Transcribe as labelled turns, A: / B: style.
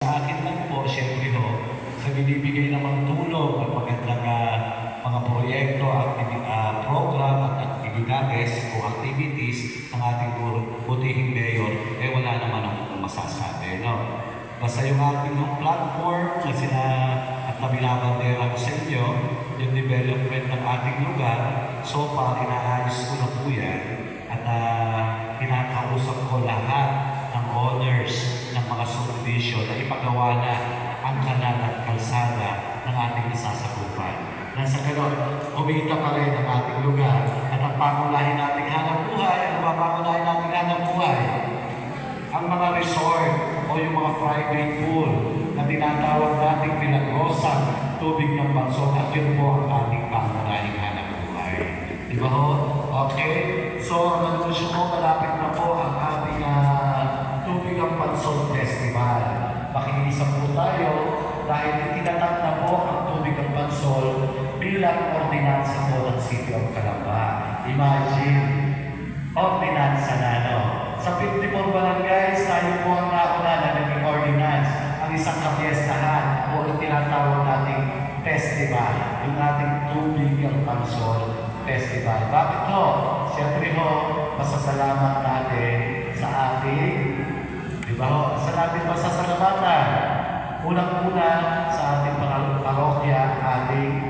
A: Sa akin lang po, syempre ho, sa binibigay namang tulong at magandang mga proyekto, program at aktibidades o activities ng ating butihing mayor, wala naman akong masasabi. No? Basta yung ating platform at na binabandera ko sa inyo, yung development ng ating lugar, so far inaayos ko na po yan at kinakausap ko lahat ng owners ng mga subdivision na ipagawa na ang kanal at kalsada ng ating nasasakupan. Nang sa ganon, kumita pa rin ang ating lugar at ang pangunahin nating hanap buhay, ang mapangunahin nating hanap buhay, ang mga resort o yung mga private pool na tinatawag nating pinag-rosang tubig ng bansong at yun po ang ating pangunahing hanap buhay. Di ba ho? Okay? So, ang anuncio ko, malapit na po ang ating Tubig ang Bansong Festival. Makiisa po tayo dahil itinatag na po ang Tubig ang Bansol bilang ordinansa po ng City of Calamba. Imagine, ordinansa na, no? Sa 54 barangays, tayo po ang nauna na naging ordinance, ang isang kapiestahan o ang tinatawag nating festival, yung ating Tubig ang Bansol Festival. Bakit ho? Siyempre ho, masasalamat natin sa ating, di ba ho? Sa ating masasalamatan. Unang-una sa ating parokya, ating